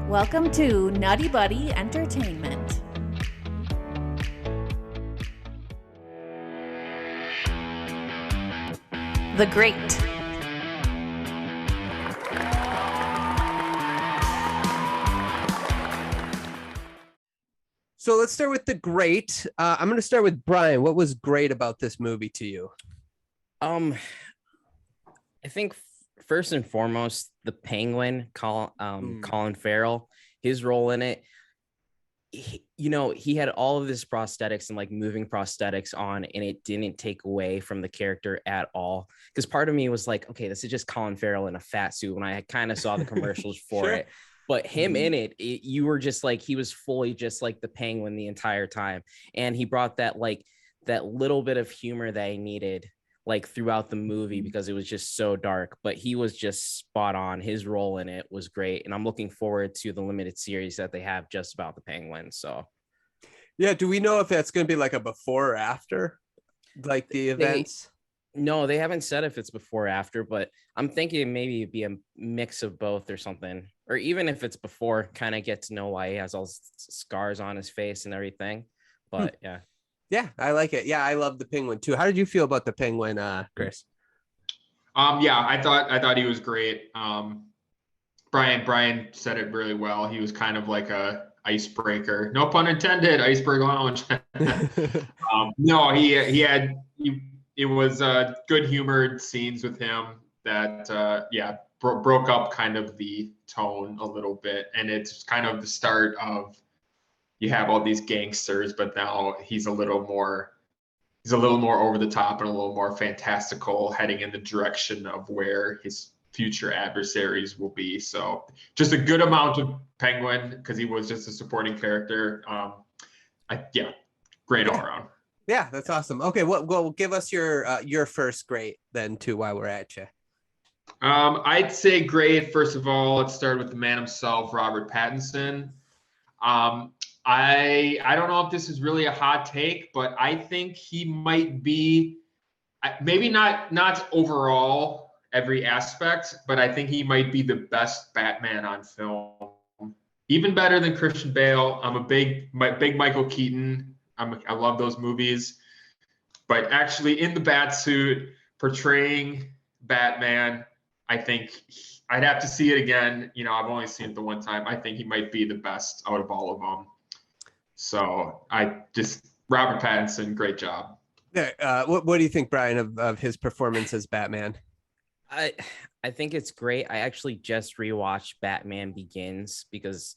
Welcome to Nutty Buddy Entertainment. The Great. So let's start with The Great. I'm going to start with Brian. What was great about this movie to you? I think first and foremost, the Penguin, Colin Farrell, his role in it. He had all of his prosthetics and like moving prosthetics on, and it didn't take away from the character at all. Because part of me was like, okay, this is just Colin Farrell in a fat suit when I kind of saw the commercials for Sure. it. But him in it, you were just like, he was fully just like the Penguin the entire time. And he brought that little bit of humor that he needed like throughout the movie because it was just so dark, but he was just spot on. His role in it was great. And I'm looking forward to the limited series that they have just about the Penguin. So yeah. Do we know if that's going to be like a before or after, like the events? No, they haven't said if it's before or after, but I'm thinking maybe it'd be a mix of both or something. Or even if it's before, kind of get to know why he has all scars on his face and everything. But yeah. Yeah, I like it. Yeah, I love the Penguin too. How did you feel about the Penguin, Chris? Yeah, I thought he was great. Brian said it really well. He was kind of like a icebreaker, no pun intended, Iceberg Lounge. No, it was good humored scenes with him that broke up kind of the tone a little bit, and it's kind of the start of. You have all these gangsters, but now he's a little more over the top and a little more fantastical, heading in the direction of where his future adversaries will be. So just a good amount of Penguin because he was just a supporting character. Great all around. Yeah, that's awesome. Okay, well, give us your first great then too while we're at you. I'd say great. First of all, let's start with the man himself, Robert Pattinson. I don't know if this is really a hot take, but I think he might be, maybe not overall every aspect, but I think he might be the best Batman on film. Even better than Christian Bale. I'm a big Michael Keaton. I love those movies, but actually in the bat suit portraying Batman, I think I'd have to see it again. I've only seen it the one time. I think he might be the best out of all of them. So Robert Pattinson, great job. What do you think, Brian, of his performance as Batman? I think it's great. I actually just rewatched Batman Begins because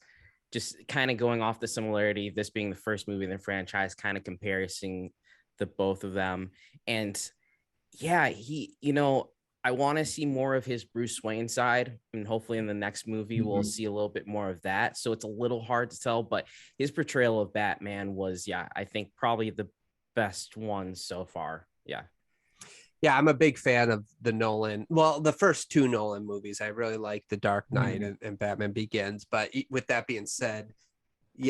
just kind of going off the similarity, this being the first movie in the franchise, kind of comparing the both of them. And yeah, I want to see more of his Bruce Wayne side, and hopefully in the next movie we'll see a little bit more of that. So it's a little hard to tell, but his portrayal of Batman was, I think probably the best one so far. Yeah. Yeah, I'm a big fan of the first two Nolan movies. I really like The Dark Knight and Batman Begins. But with that being said,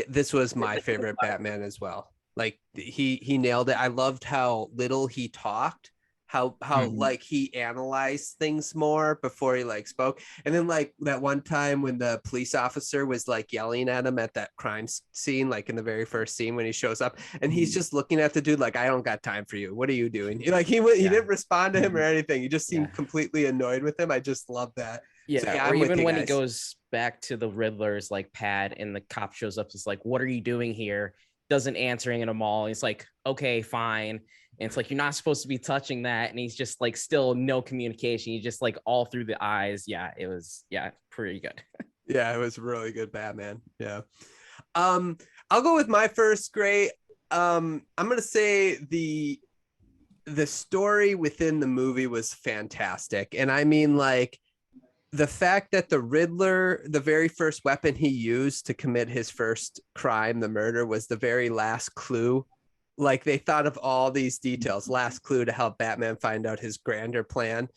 this was my favorite Batman as well. Like he nailed it. I loved how little he talked. How like he analyzed things more before he like spoke. And then like that one time when the police officer was like yelling at him at that crime scene, like in the very first scene when he shows up, and he's just looking at the dude like, I don't got time for you. What are you doing? He didn't respond to him or anything. He just seemed completely annoyed with him. I just love that. Yeah. So, or even when he goes back to the Riddler's like pad and the cop shows up, it's like, what are you doing here? Doesn't answering at all. He's like, okay, fine. And it's like, you're not supposed to be touching that. And he's just like, still no communication. He's just like all through the eyes. Yeah, it was, pretty good. Yeah, it was really good Batman. Yeah. I'll go with my first great. I'm going to say the story within the movie was fantastic. And I mean, like, the fact that the Riddler, the very first weapon he used to commit his first crime, the murder, was the very last clue. Like they thought of all these details, last clue to help Batman find out his grander plan.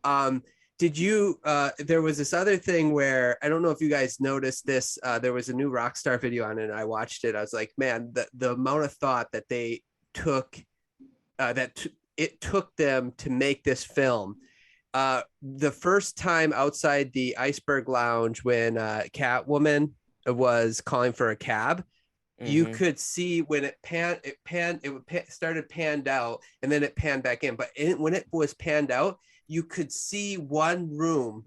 There was this other thing where, I don't know if you guys noticed this, there was a new Rockstar video on it and I watched it. I was like, man, the amount of thought that they took, it took them to make this film The first time outside the Iceberg Lounge when Catwoman was calling for a cab, you could see when started panned out and then it panned back in. But when it was panned out, you could see one room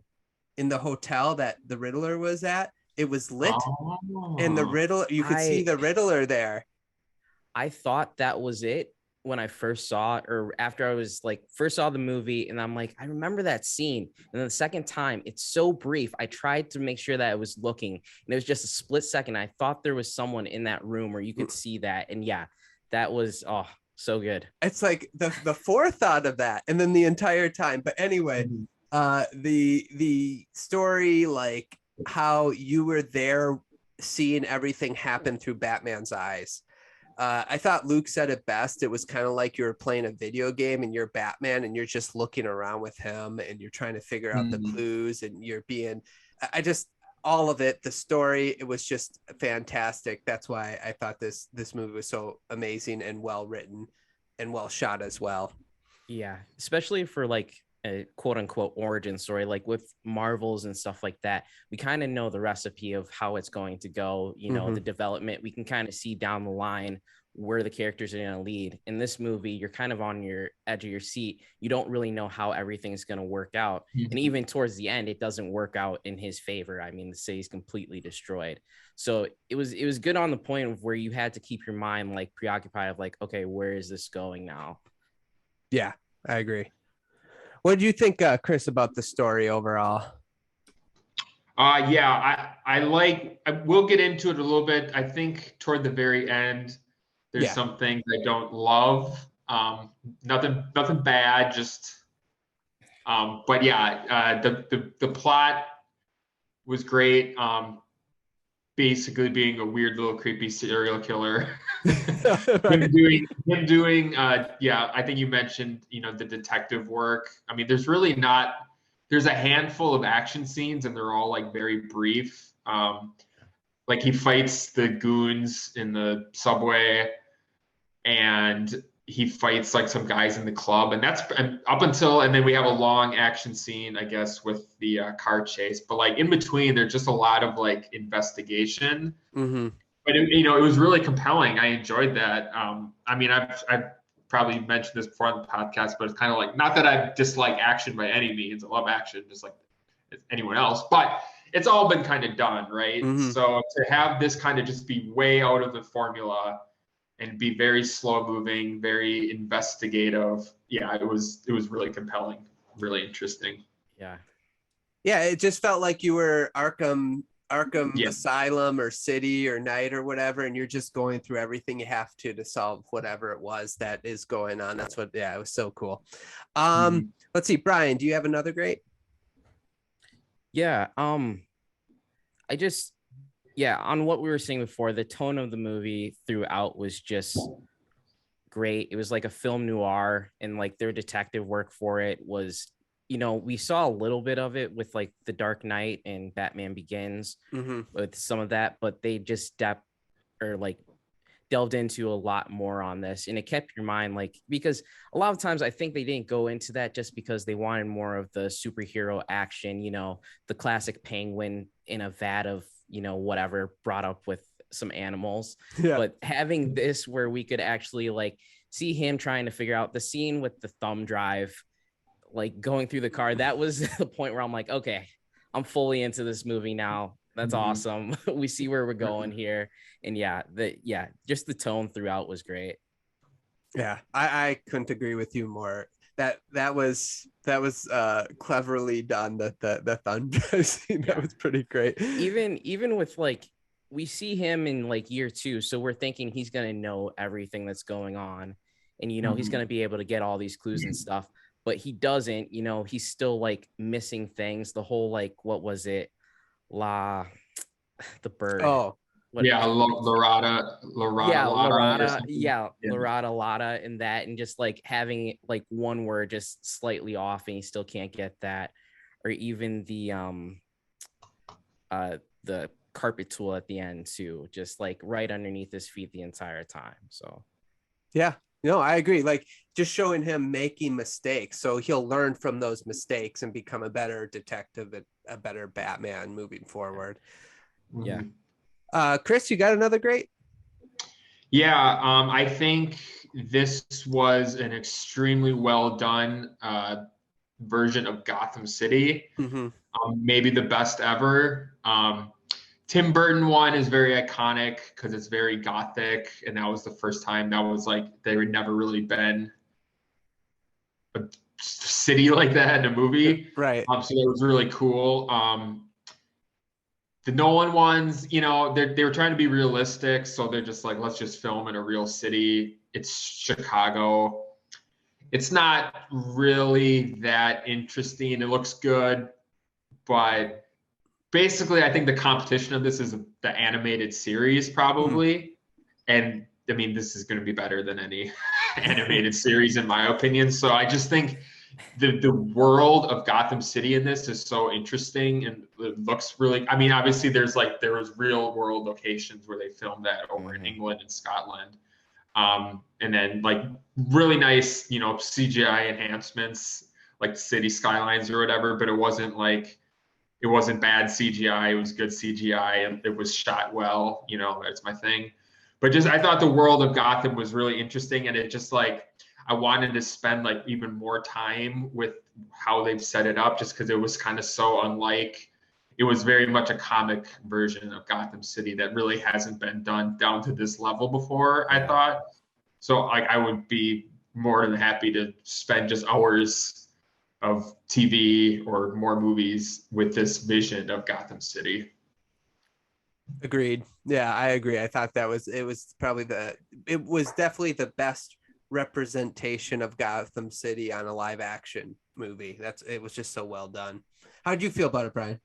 in the hotel that the Riddler was at. It was lit, and the Riddler, you could see the Riddler there. I thought that was it when I first saw it, or after I was like first saw the movie, and I'm like, I remember that scene. And then the second time, it's so brief. I tried to make sure that I was looking, and it was just a split second. I thought there was someone in that room where you could see that, and yeah, that was so good. It's like the forethought of that, and then the entire time. But anyway, the story, like how you were there seeing everything happen through Batman's eyes. I thought Luke said it best. It was kind of like you were playing a video game and you're Batman and you're just looking around with him and you're trying to figure out the clues, and you're being, all of it, the story, it was just fantastic. That's why I thought this movie was so amazing and well written and well shot as well. Yeah, especially for like a quote unquote origin story, like with Marvels and stuff like that, we kind of know the recipe of how it's going to go, the development. We can kind of see down the line where the characters are going to lead. In this movie, you're kind of on your edge of your seat. You don't really know how everything's going to work out. And even towards the end, it doesn't work out in his favor. I mean, the city's completely destroyed. So it was good on the point of where you had to keep your mind like preoccupied of like, okay, where is this going now? Yeah, I agree. What do you think, Chris, about the story overall? Yeah, we'll get into it a little bit. I think toward the very end, there's some things I don't love. Nothing bad, just but yeah, the plot was great. Basically being a weird little creepy serial killer. him doing I think you mentioned, the detective work. I mean, there's a handful of action scenes and they're all like very brief. Like he fights the goons in the subway and he fights like some guys in the club, and then we have a long action scene, I guess, with the car chase. But like in between, there's just a lot of like investigation. But it was really compelling. I enjoyed that. I mean, I've probably mentioned this before on the podcast, but it's kind of like, not that I dislike action by any means. I love action just like anyone else, but it's all been kind of done, right? So to have this kind of just be way out of the formula and be very slow moving, very investigative. Yeah, it was really compelling, really interesting. Yeah. Yeah, it just felt like you were Arkham Asylum or City or Night or whatever, and you're just going through everything you have to solve whatever it was that is going on. That's what, it was so cool. Let's see, Brian, do you have another great? Yeah, on what we were saying before, the tone of the movie throughout was just great. It was like a film noir, and like their detective work for it was, we saw a little bit of it with like The Dark Knight and Batman Begins with some of that, but they just delved into a lot more on this, and it kept your mind like, because a lot of times I think they didn't go into that just because they wanted more of the superhero action, the classic Penguin in a vat of whatever brought up with some animals. But having this where we could actually like see him trying to figure out the scene with the thumb drive, like going through the car, that was the point where I'm like, okay, I'm fully into this movie now. That's awesome. We see where we're going here. And just the tone throughout was great. Yeah, I couldn't agree with you more. That was cleverly done. The thumb drive scene, that was pretty great. Even with like, we see him in like year 2, so we're thinking he's gonna know everything that's going on, and he's gonna be able to get all these clues and stuff, but he doesn't. He's still like missing things. The whole like, what was it, the bird? Lorata. Lorata, and that, and just like having like one word just slightly off and he still can't get that. Or even the carpet tool at the end too, just like right underneath his feet the entire time. So No, I agree. Like just showing him making mistakes, so he'll learn from those mistakes and become a better detective and a better Batman moving forward. Yeah. Chris, you got another great? Yeah, I think this was an extremely well done version of Gotham City. Mm-hmm. Maybe the best ever. Tim Burton one is very iconic because it's very gothic, and that was the first time that was like there had never really been a city like that in a movie. Right. So that was really cool. The Nolan ones, you know, they were trying to be realistic, so they're just like, let's just film in a real city. It's Chicago. It's not really that interesting. It looks good, but basically, I think the competition of this is the animated series, probably. And I mean, this is going to be better than any animated series, in my opinion. So I just think the world of Gotham City in this is so interesting, and it looks really. I mean, obviously, there was real world locations where they filmed that over in England and Scotland, and then like really nice, you know, CGI enhancements, like city skylines or whatever. But it wasn't bad CGI. It was good CGI, and it was shot well. You know, that's my thing. But just I thought the world of Gotham was really interesting, and it just like I wanted to spend like even more time with how they've set it up, just because it was kind of so unlike. It was very much a comic version of Gotham City that really hasn't been done down to this level before, I thought. So like I would be more than happy to spend just hours of TV or more movies with this vision of Gotham City. Agreed. Yeah, I agree. I thought it was definitely the best representation of Gotham City on a live action movie. It was just so well done. How did you feel about it, Brian?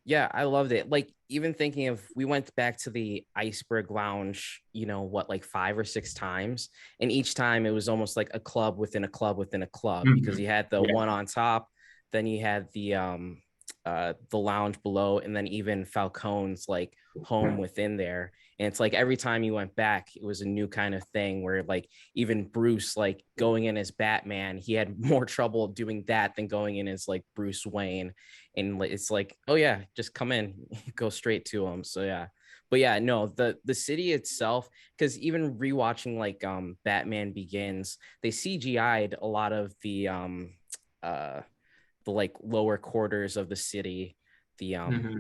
Yeah, I loved it. Like, even thinking of, we went back to the Iceberg Lounge, you know, like 5 or 6 times. And each time it was almost like a club within a club within a club, because you had the one on top, then you had the lounge below, and then even Falcone's like home within there. And it's like every time you went back, it was a new kind of thing where like even Bruce, like going in as Batman, he had more trouble doing that than going in as like Bruce Wayne. And it's like, oh yeah, just come in, go straight to him. So yeah. But yeah, no, the city itself, because even rewatching like Batman Begins, they CGI'd a lot of the like lower quarters of the city. The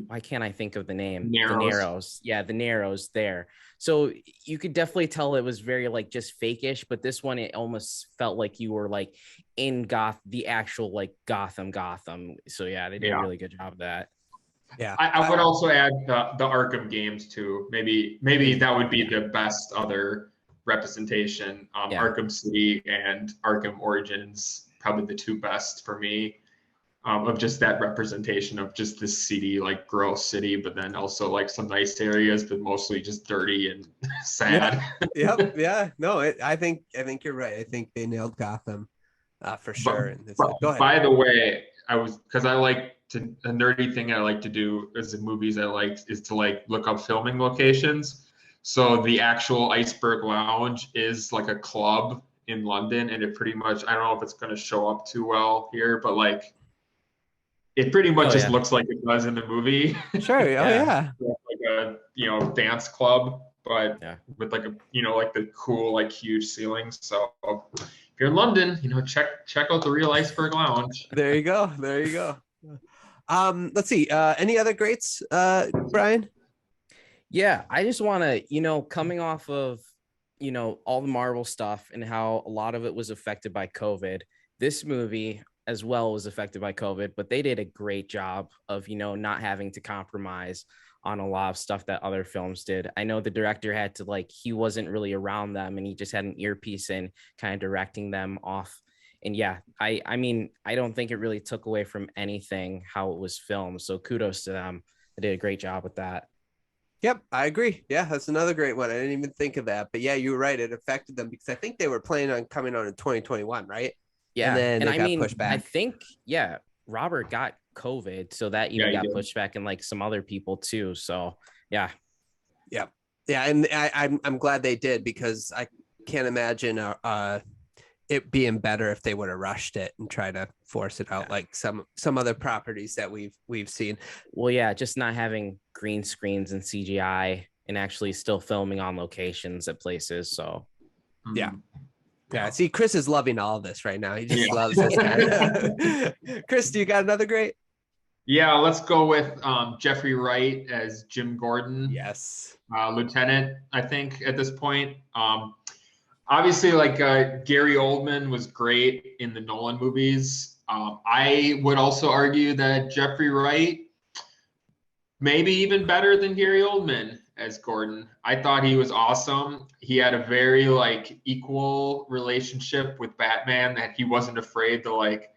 why can't I think of the name? Narrows. The Narrows. Yeah, the Narrows there. So you could definitely tell it was very like just fakeish, but this one, it almost felt like you were like in the actual like Gotham. So yeah, they did a really good job of that. Yeah, I would also add the Arkham games too. Maybe that would be the best other representation. Arkham City and Arkham Origins, probably the two best for me. Of just that representation of just this seedy, like gross city, but then also like some nice areas, but mostly just dirty and sad. Yep. Yeah. No, I think you're right. I think they nailed Gotham for sure. Go ahead. By the way, a nerdy thing I like to do as in movies is to like look up filming locations. So the actual Iceberg Lounge is like a club in London, and it pretty much, I don't know if it's going to show up too well here, but like it pretty much looks like it does in the movie. Sure. Oh yeah. Like a dance club, but with like like the cool like huge ceilings. So if you're in London, check out the real Iceberg Lounge. There you go. Let's see. Any other greats, Brian? Yeah, I just want to, coming off of, all the Marvel stuff and how a lot of it was affected by COVID, this movie as well was affected by COVID, but they did a great job of, not having to compromise on a lot of stuff that other films did. I know the director had to he wasn't really around them, and he just had an earpiece in kind of directing them off. And yeah, I mean, I don't think it really took away from anything how it was filmed. So kudos to them. They did a great job with that. Yep, I agree. Yeah, that's another great one. I didn't even think of that. But yeah, you were right. It affected them because I think they were planning on coming on in 2021, right? Yeah. And then they got pushed back. I think, Robert got COVID. So that even got pushed back, and like some other people too. So yeah. Yeah. Yeah. And I'm glad they did, because can't imagine it being better if they would have rushed it and try to force it out like some other properties that we've seen. Well, yeah, just not having green screens and CGI and actually still filming on locations at places. So yeah. Yeah, see, Chris is loving all of this right now. He just loves this guy. Chris, do you got another great? Yeah, let's go with Jeffrey Wright as Jim Gordon. Yes. Lieutenant, I think, at this point. Obviously, like Gary Oldman was great in the Nolan movies. I would also argue that Jeffrey Wright maybe even better than Gary Oldman as Gordon. I thought he was awesome. He had a very like equal relationship with Batman, that he wasn't afraid to like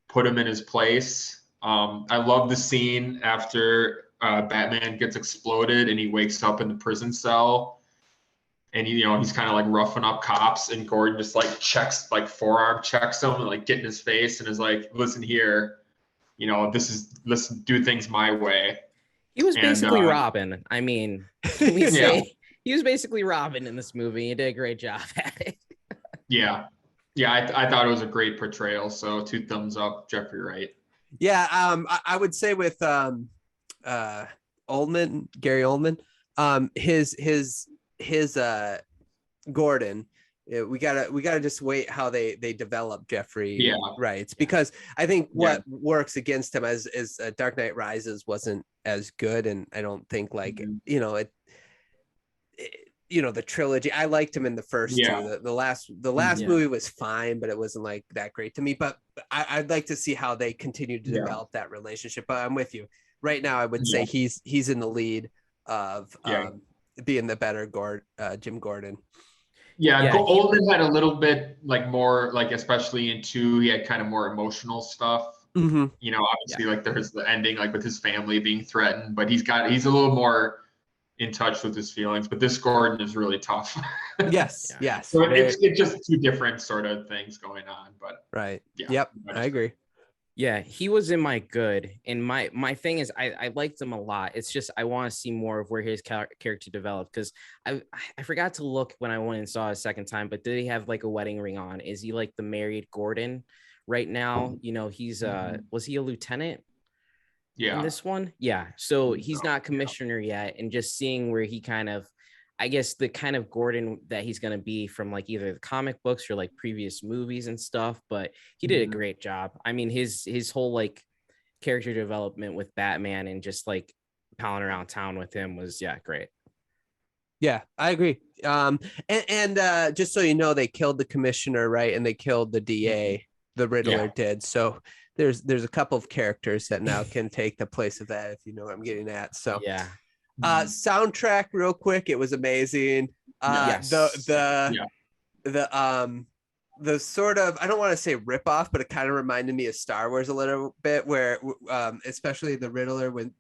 put him in his place. I love the scene after Batman gets exploded and he wakes up in the prison cell, and he's kind of like roughing up cops, and Gordon just like forearm checks him and like get in his face and is like, listen here, let's do things my way. He was basically Robin. I mean, can we say he was basically Robin in this movie? He did a great job at it. Yeah. I thought it was a great portrayal. So 2 thumbs up, Jeffrey Wright. Yeah. I would say with Oldman, Gary Oldman, his Gordon. We gotta just wait how they develop Jeffrey Wright, because I think what works against him as Dark Knight Rises wasn't as good, and I don't think like the trilogy. I liked him in the first two. The last movie was fine, but it wasn't like that great to me. But I'd like to see how they continue to develop that relationship. But I'm with you. Right now, I would say he's in the lead of being the better Jim Gordon. Oldman had a little bit like more, like especially in 2, he had kind of more emotional stuff. Obviously like there's the ending like with his family being threatened, but he's a little more in touch with his feelings. But this Gordon is really tough. Yes. So it's just 2 different sort of things going on. But right. Yep. I agree. Yeah, he was in my good. And my thing is, I liked him a lot. It's just I want to see more of where his character developed, because I forgot to look when I went and saw it a second time. But did he have like a wedding ring on? Is he like the married Gordon right now? He's was he a lieutenant? In this one? Yeah. So he's not commissioner yet, and just seeing where he kind of, I guess the kind of Gordon that he's going to be from like either the comic books or like previous movies and stuff, but he did a great job. I mean, his whole like character development with Batman and just like palling around town with him was great. Yeah, I agree. And just so you know, they killed the commissioner, right? And they killed the DA, the Riddler did. So there's a couple of characters that now can take the place of that, if you know what I'm getting at. So soundtrack real quick, it was amazing. The sort of, I don't want to say rip off, but it kind of reminded me of Star Wars a little bit, where especially the Riddler, when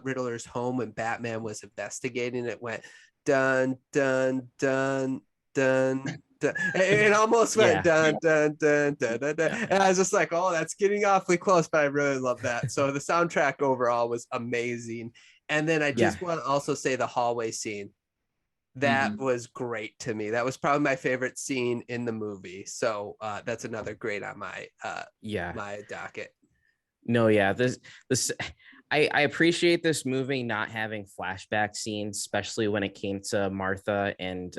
Riddler's home, when Batman was investigating, it went dun dun dun dun. It almost went dun dun dun dun dun dun, and I was just like, oh, that's getting awfully close, but I really love that. So the soundtrack overall was amazing. And then I just want to also say the hallway scene. That was great to me. That was probably my favorite scene in the movie. So that's another great on my my docket. No, this I appreciate this movie not having flashback scenes, especially when it came to Martha and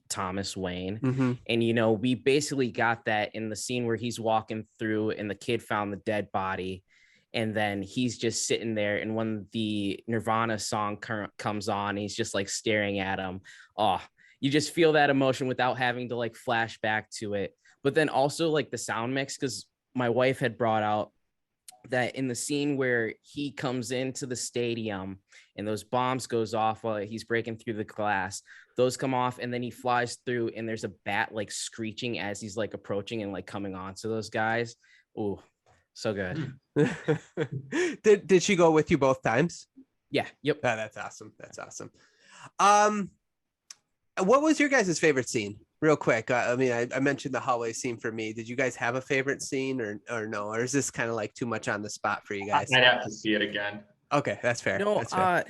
Thomas Wayne. And we basically got that in the scene where he's walking through and the kid found the dead body. And then he's just sitting there, and when the Nirvana song comes on, he's just like staring at him. Oh, you just feel that emotion without having to like flash back to it. But then also like the sound mix, because my wife had brought out that in the scene where he comes into the stadium and those bombs goes off while he's breaking through the glass, those come off, and then he flies through, and there's a bat like screeching as he's like approaching and like coming on to those guys. Ooh, so good. Did she go with you both times? Yeah. Yep. Oh, that's awesome. That's awesome. What was your guys' favorite scene? Real quick. I mean, I mentioned the hallway scene for me. Did you guys have a favorite scene or no? Or is this kind of like too much on the spot for you guys? I'd have to see it again. Okay, that's fair. No, that's fair.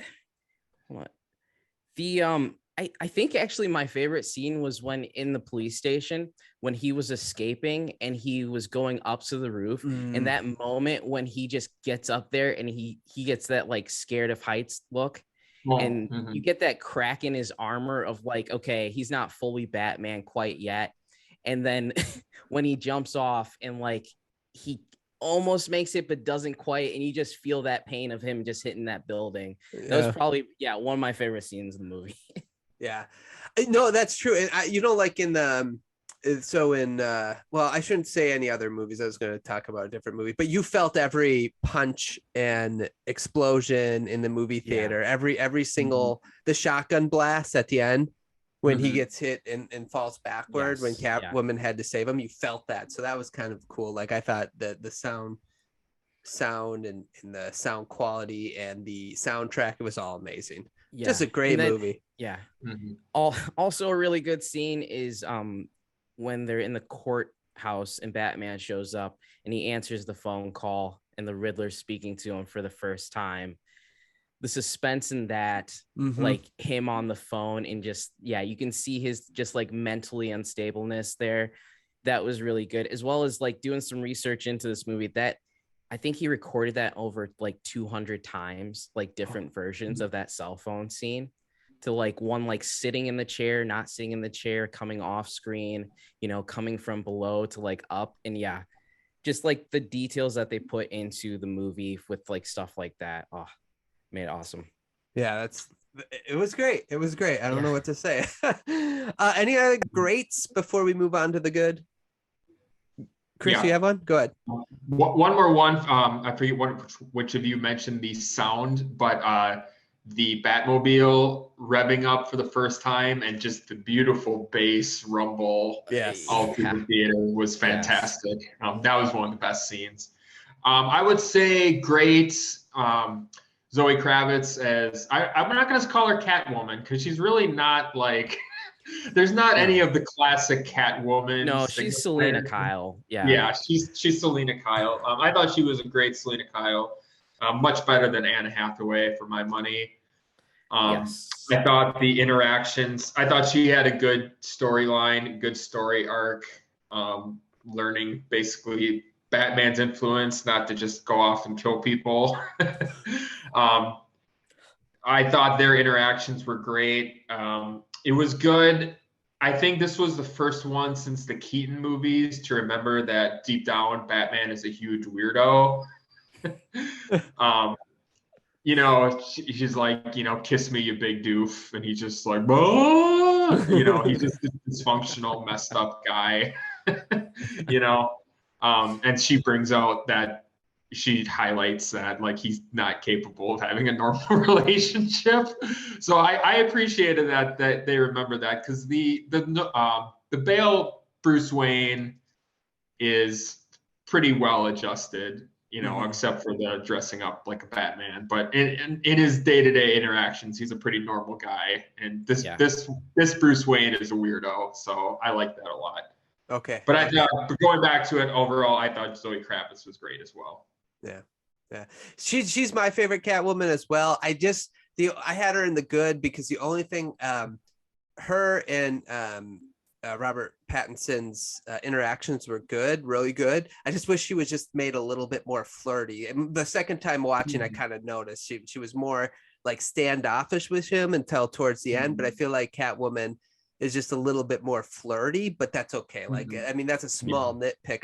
what? The I think actually my favorite scene was when in the police station, when he was escaping and he was going up to the roof, and that moment when he just gets up there and he gets that like scared of heights look, and you get that crack in his armor of like, okay, he's not fully Batman quite yet. And then when he jumps off and like he almost makes it but doesn't quite, and you just feel that pain of him just hitting that building. That was probably one of my favorite scenes in the movie. Yeah, no, that's true. And like in the well, I shouldn't say any other movies. I was going to talk about a different movie, but you felt every punch and explosion in the movie theater, every single the shotgun blast at the end when he gets hit and falls backward when Catwoman had to save him. You felt that, so that was kind of cool. Like I thought that the sound and the sound quality and the soundtrack, it was all amazing. Just a great movie. Also a really good scene is when they're in the courthouse and Batman shows up and he answers the phone call and the Riddler's speaking to him for the first time. The suspense in that, like him on the phone and just, you can see his just like mentally unstableness there. That was really good, as well as like doing some research into this movie that I think he recorded that over like 200 times, like different versions of that cell phone scene, to like one, like sitting in the chair, not sitting in the chair, coming off screen, coming from below to like up. And just like the details that they put into the movie with like stuff like that. Oh, made it awesome. Yeah, it was great. It was great. I don't know what to say. Any other greats before we move on to the good? Chris, you have one? Go ahead. One more one. I forget which of you mentioned the sound, but the Batmobile revving up for the first time and just the beautiful bass rumble all through the theater was fantastic. That was one of the best scenes. I would say great. Zoe Kravitz as I'm not going to call her Catwoman because she's really not like. There's not any of the classic Catwoman. No, she's Selena Kyle. Yeah, she's Selena Kyle. I thought she was a great Selena Kyle, much better than Anne Hathaway for my money. I thought the interactions. I thought she had a good storyline, good story arc, learning basically Batman's influence, not to just go off and kill people. I thought their interactions were great. It was good. I think this was the first one since the Keaton movies to remember that deep down Batman is a huge weirdo. She's like, kiss me, you big doof. And he's just like, oh! He's just this dysfunctional, messed up guy, and she brings out that she highlights that like he's not capable of having a normal relationship. So I appreciated that they remember that, because the Bale Bruce Wayne is pretty well adjusted, except for the dressing up like a Batman. But in his day-to-day interactions, he's a pretty normal guy. And this Bruce Wayne is a weirdo. So I like that a lot. Okay. But but going back to it overall, I thought Zoe Kravitz was great as well. Yeah. She's my favorite Catwoman as well. I had her in the good because the only thing her and Robert Pattinson's interactions were good, really good. I just wish she was just made a little bit more flirty. And the second time watching, I kind of noticed she was more like standoffish with him until towards the end. But I feel like Catwoman is just a little bit more flirty, but that's okay. Like, I mean, that's a small nitpick.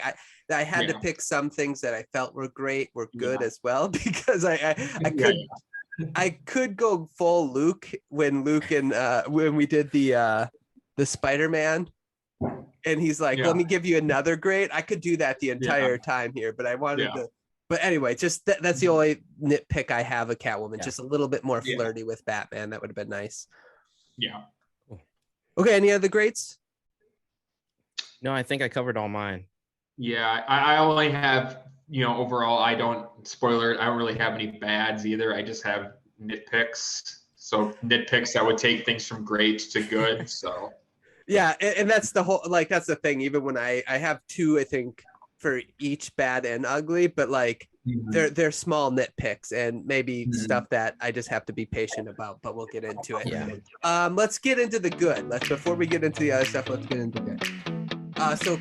I had to pick some things that I felt were good as well, because I could go full Luke when we did the Spider-Man, and he's like, let me give you another grade. I could do that the entire time here, but I wanted to. But anyway, just that's the only nitpick I have of Catwoman. Just a little bit more flirty with Batman. That would have been nice. Yeah. Okay, any other grades? No, I think I covered all mine. Yeah, I only have, overall, I don't really have any bads either. I just have nitpicks. So nitpicks that would take things from great to good. So yeah, and that's the whole, like, that's the thing. Even when I have two, I think, for each bad and ugly, but like they're small nitpicks and maybe Mhm. stuff that I just have to be patient about, but we'll get into it. Yeah. Let's get into the good. Before we get into the other stuff, let's get into good. So